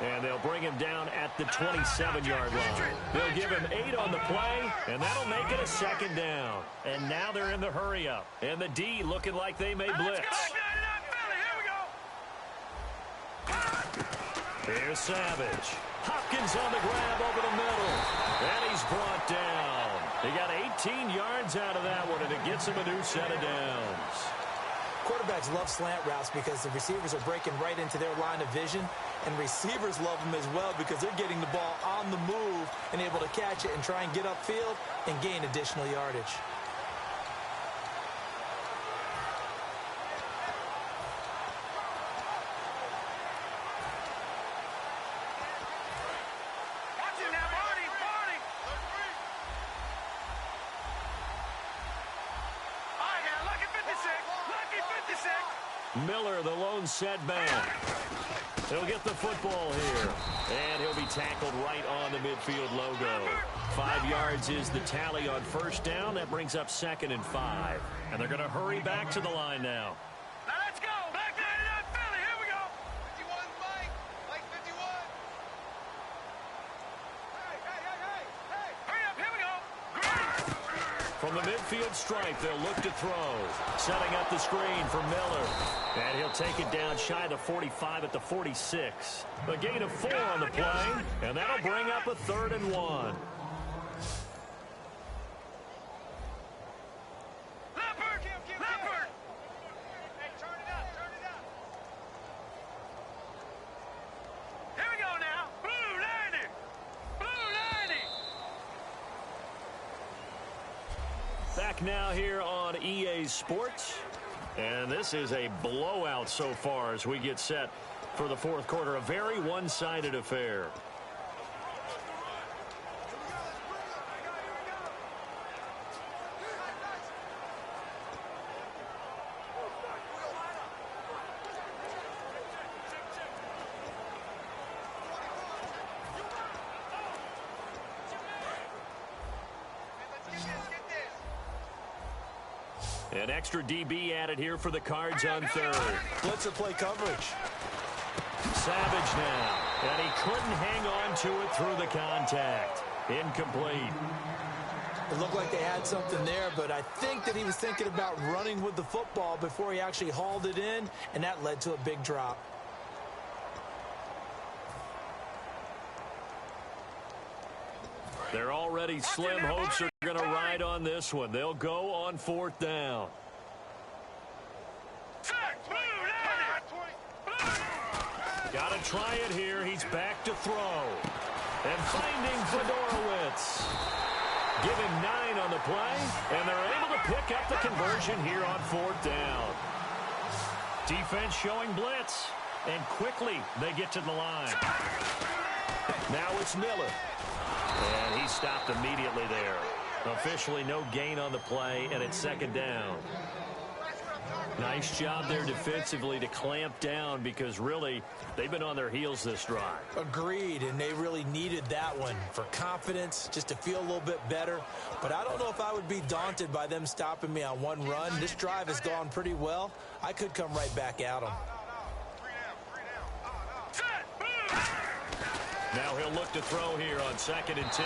And they'll bring him down at the 27-yard line. They'll give him 8 on the play, and that'll make it a 2nd down. And now they're in the hurry-up. And the D looking like they may blitz. Here's Savage. Hopkins on the grab over the middle. And he's brought down. He got 18 yards out of that one, and it gets him a new set of downs. Quarterbacks love slant routes because the receivers are breaking right into their line of vision, and receivers love them as well because they're getting the ball on the move and able to catch it and try and get upfield and gain additional yardage. Miller, the lone setback. He'll get the football here. And he'll be tackled right on the midfield logo. 5 yards is the tally on first down. That brings up 2nd and 5. And they're going to hurry back to the line now. Now let's go. Back 99 Philly. Here we go. 51 Mike. Mike 51. Hey. Hurry up. Here we go. From the midfield stripe, they'll look to throw. Setting up the screen for Miller. And he'll take it down shy of the 45 at the 46. A gain of 4 on the play. And that'll bring up a 3rd and 1. Leopard. Hey, turn it up. Here we go now. Blue 90. Back now here on EA Sports. And this is a blowout so far as we get set for the 4th quarter. A very one-sided affair. An extra DB added here for the Cards on 3rd. Blitzer play coverage. Savage now. And he couldn't hang on to it through the contact. Incomplete. It looked like they had something there, but I think that he was thinking about running with the football before he actually hauled it in, and that led to a big drop. They're already slim hopes are going to ride on this one. They'll go on 4th down. Got to try it here. He's back to throw. And finding Fedorowicz. Give him 9 on the play, and they're able to pick up the conversion here on 4th down. Defense showing blitz, and quickly they get to the line. Now it's Miller. And he stopped immediately there. Officially no gain on the play, and it's 2nd down. Nice job there defensively to clamp down because really they've been on their heels this drive. Agreed, and they really needed that one for confidence, just to feel a little bit better. But I don't know if I would be daunted by them stopping me on one run. This drive has gone pretty well. I could come right back at them. Now he'll look to throw here on 2nd and 10.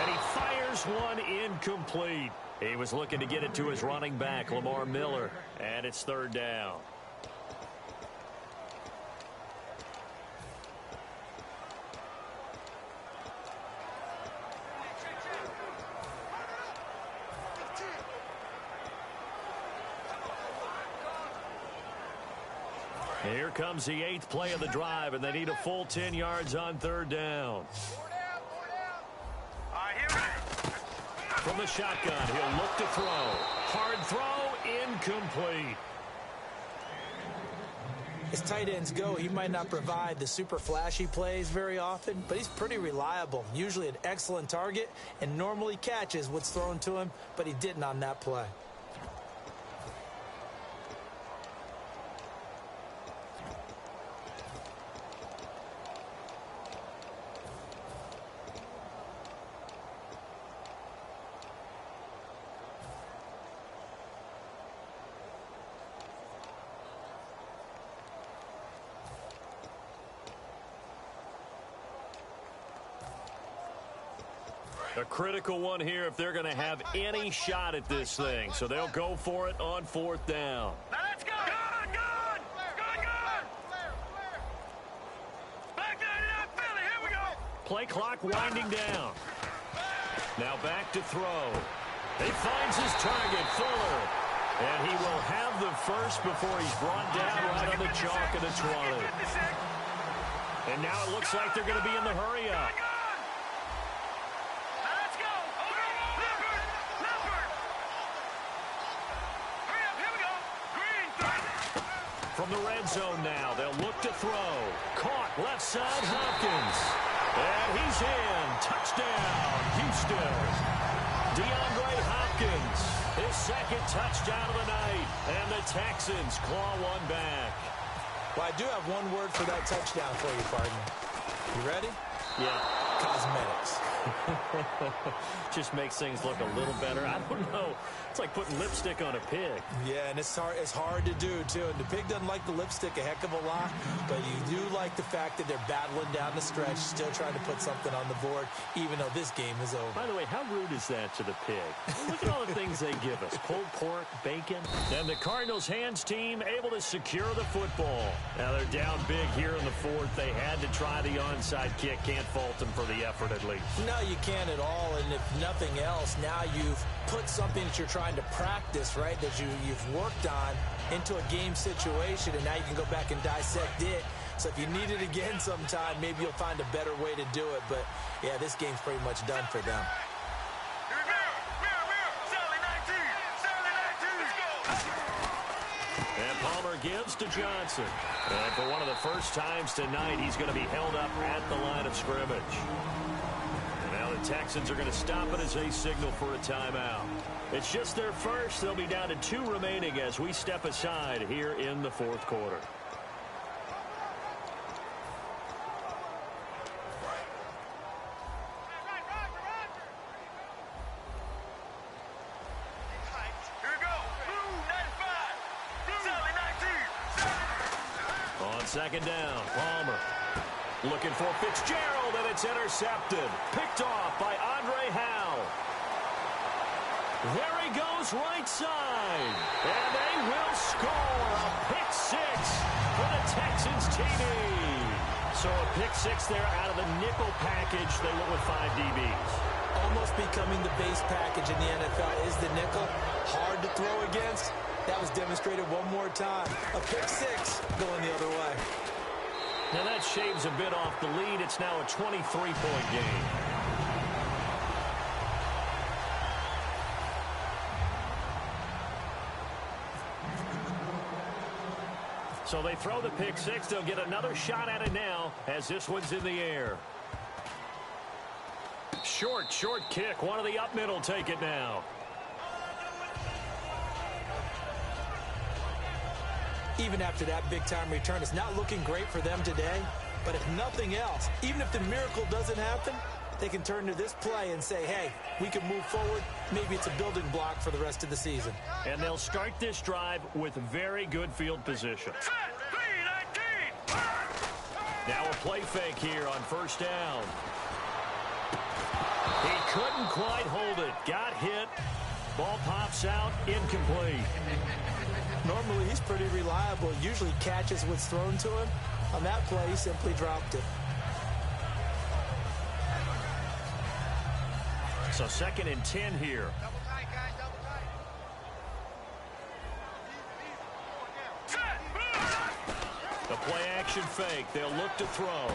And he fires one incomplete. He was looking to get it to his running back, Lamar Miller. And it's 3rd down. Here comes the 8th play of the drive, and they need a full 10 yards on 3rd down. From the shotgun, he'll look to throw. Hard throw, incomplete. As tight ends go, he might not provide the super flashy plays very often, but he's pretty reliable. Usually an excellent target, and normally catches what's thrown to him, but he didn't on that play. A critical one here if they're going to have any shot at this thing. So they'll go for it on 4th down. Now let's go. Good. Back 99 Philly. Here we go. Play clock winding down. Now back to throw. He finds his target, Fuller. And he will have the first before he's brought down right on the chalk of the 20. And now it looks like they're going to be in the hurry-up. From the red zone now, they'll look to throw. Caught left side, Hopkins. And he's in. Touchdown, Houston. DeAndre Hopkins, his second touchdown of the night, and the Texans claw one back. Well, I do have one word for that touchdown for you, partner. You ready? Yeah. Cosmetics. Just makes things look a little better. I don't know. It's like putting lipstick on a pig. Yeah, and it's hard to do, too. And the pig doesn't like the lipstick a heck of a lot, but you do like the fact that they're battling down the stretch, still trying to put something on the board, even though this game is over. By the way, how rude is that to the pig? Look at all the things they give us. Pulled pork, bacon. And the Cardinals' hands team able to secure the football. Now they're down big here in the fourth. They had to try the onside kick. Can't fault them for the effort at least. No, you can't at all, and if nothing else, now you've put something that you're trying to practice, right, that you've worked on into a game situation, and now you can go back and dissect it. So if you need it again sometime, maybe you'll find a better way to do it. But, yeah, this game's pretty much done for them. And Palmer gives to Johnson. And for one of the first times tonight, he's going to be held up at the line of scrimmage. And now the Texans are going to stop it as they signal for a timeout. It's just their first. They'll be down to 2 remaining as we step aside here in the fourth quarter. Second down, Palmer looking for Fitzgerald, and it's intercepted. Picked off by Andre Howe. There he goes right side, and they will score a pick 6 for the Texans TD. So a pick 6 there out of the nickel package. They went with 5 DBs. Almost becoming the base package in the NFL is the nickel. Hard to throw against. That was demonstrated one more time. A pick 6 going the other way. Now that shaves a bit off the lead. It's now a 23-point game. So they throw the pick 6. They'll get another shot at it now as this one's in the air. Short kick. One of the up middle take it now. Even after that big-time return, it's not looking great for them today. But if nothing else, even if the miracle doesn't happen, they can turn to this play and say, hey, we can move forward. Maybe it's a building block for the rest of the season. And they'll start this drive with very good field position. Now a play fake here on first down. He couldn't quite hold it. Got hit. Ball pops out. Incomplete. Normally, he's pretty reliable. Usually catches what's thrown to him. On that play, he simply dropped it. So 2nd and 10 here. The play action fake. They'll look to throw.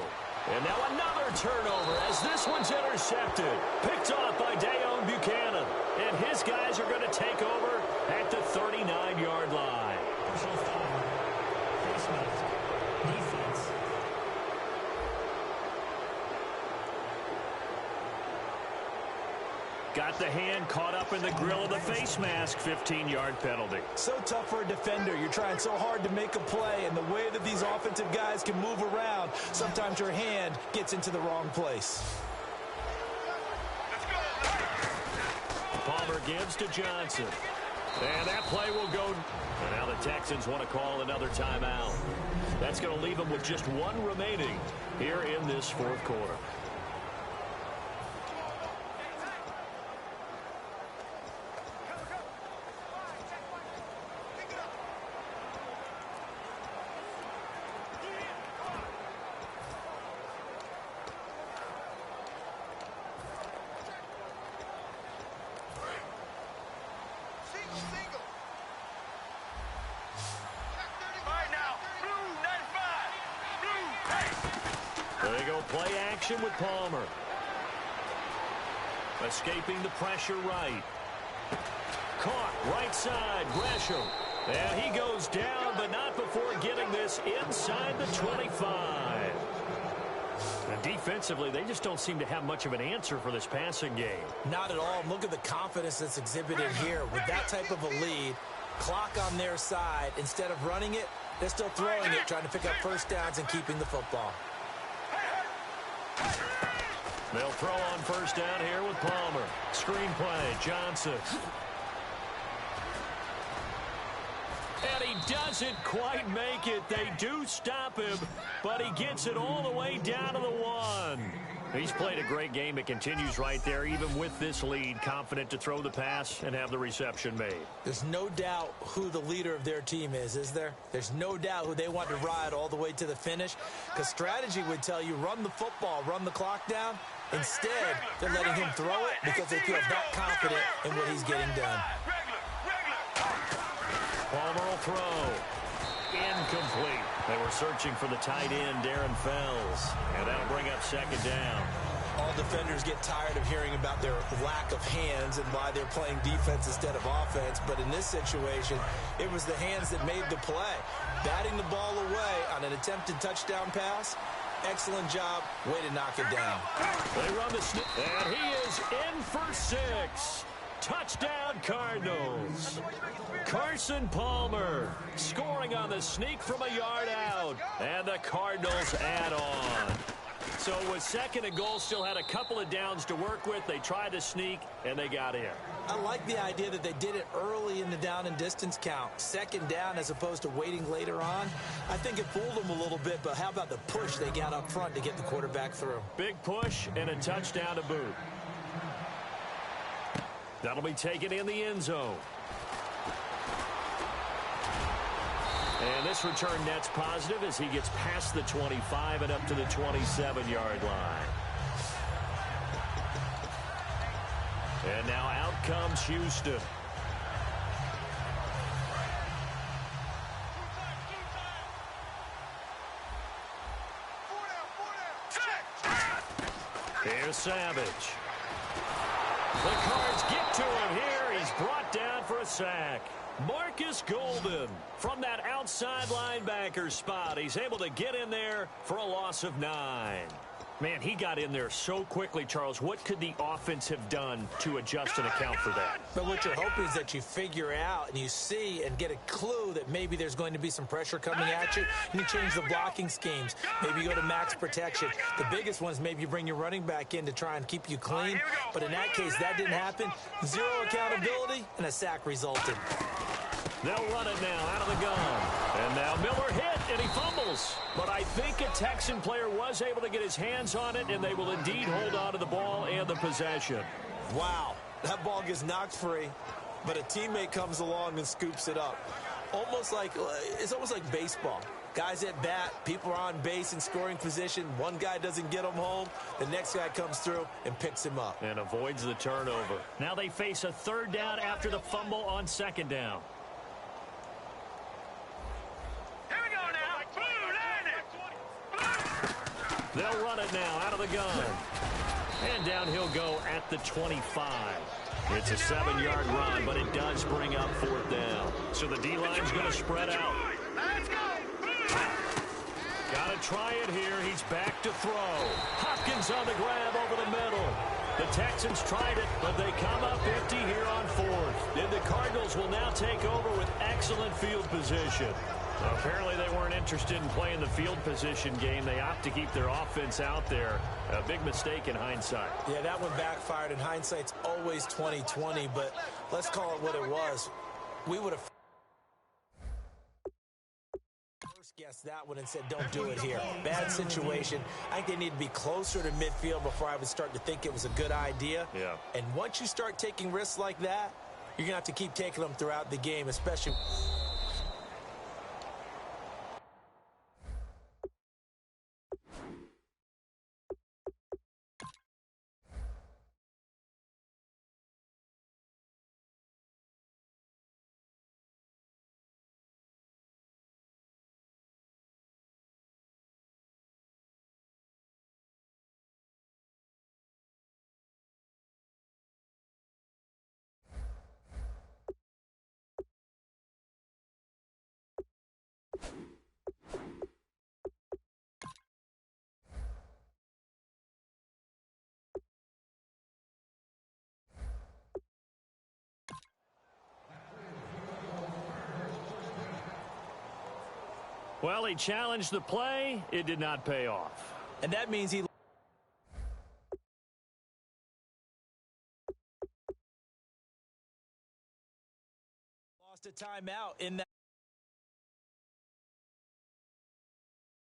And now another turnover as this one's intercepted. Picked off by Dayon Buchanan. And his guys are going to take over at the 39-yard line. Personal foul. Face mask. Defense. Got the hand caught up in the grill of the face mask. 15-yard penalty. So tough for a defender. You're trying so hard to make a play, and the way that these offensive guys can move around, sometimes your hand gets into the wrong place. Palmer gives to Johnson. And that play will go. And now the Texans want to call another timeout. That's going to leave them with just 1 remaining here in this fourth quarter. There you go, play action with Palmer. Escaping the pressure right. Caught right side, Gresham. And he goes down, but not before getting this inside the 25. And defensively, they just don't seem to have much of an answer for this passing game. Not at all. Look at the confidence that's exhibited here. With that type of a lead, clock on their side, instead of running it, they're still throwing it, trying to pick up first downs and keeping the football. They'll throw on first down here with Palmer. Screen play, Johnson. And he doesn't quite make it. They do stop him, but he gets it all the way down to the 1. He's played a great game. It continues right there, even with this lead, confident to throw the pass and have the reception made. There's no doubt who the leader of their team is there? There's no doubt who they want to ride all the way to the finish, because strategy would tell you run the football, run the clock down. Instead, they're letting him throw it because they feel that confident in what he's getting done. Palmer will throw. Incomplete. They were searching for the tight end, Darren Fells. And that'll bring up second down. All defenders get tired of hearing about their lack of hands and why they're playing defense instead of offense. But in this situation, it was the hands that made the play. Batting the ball away on an attempted touchdown pass. Excellent job. Way to knock it down. They run the snip, and he is in for 6. Touchdown, Cardinals. Carson Palmer scoring on the sneak from a yard out. And the Cardinals add on. So with second and goal, still had a couple of downs to work with. They tried to sneak, and they got in. I like the idea that they did it early in the down and distance count. Second down as opposed to waiting later on. I think it fooled them a little bit, but how about the push they got up front to get the quarterback through? Big push and a touchdown to boot. That'll be taken in the end zone. And this return net's positive as he gets past the 25 and up to the 27-yard line. And now out comes Houston. Here's Savage. The Cards get to him here. He's brought down for a sack. Marcus Golden from that outside linebacker spot. He's able to get in there for a loss of 9. Man, he got in there so quickly, Charles. What could the offense have done to adjust and account for that? But what you're hoping is that you figure out and you see and get a clue that maybe there's going to be some pressure coming at you, and you change the blocking schemes. Maybe you go to max protection. The biggest one is maybe you bring your running back in to try and keep you clean. But in that case, that didn't happen. Zero accountability, and a sack resulted. They'll run it now out of the gun. And now Miller hit, and he fumbles. But I think a Texan player was able to get his hands on it, and they will indeed hold on to the ball and the possession. Wow, that ball gets knocked free, but a teammate comes along and scoops it up. It's almost like baseball. Guys at bat, people are on base in scoring position. One guy doesn't get him home. The next guy comes through and picks him up. And avoids the turnover. Now they face a third down after the fumble on second down. They'll run it now out of the gun. And down he'll go at the 25. It's a 7-yard run, but it does bring up fourth down. So the D-line's going to spread out. Got to try it here. He's back to throw. Hopkins on the grab over the middle. The Texans tried it, but they come up empty here on fourth. And the Cardinals will now take over with excellent field position. Apparently they weren't interested in playing the field position game. They opt to keep their offense out there. A big mistake in hindsight. Yeah, that one backfired. In hindsight's always 20/20, but let's call it what it was. We would have first guessed that one and said, don't do it here. Bad situation. I think they need to be closer to midfield before I would start to think it was a good idea. Yeah. And once you start taking risks like that, you're going to have to keep taking them throughout the game, especially Well, he challenged the play. It did not pay off. And that means he lost a timeout in that.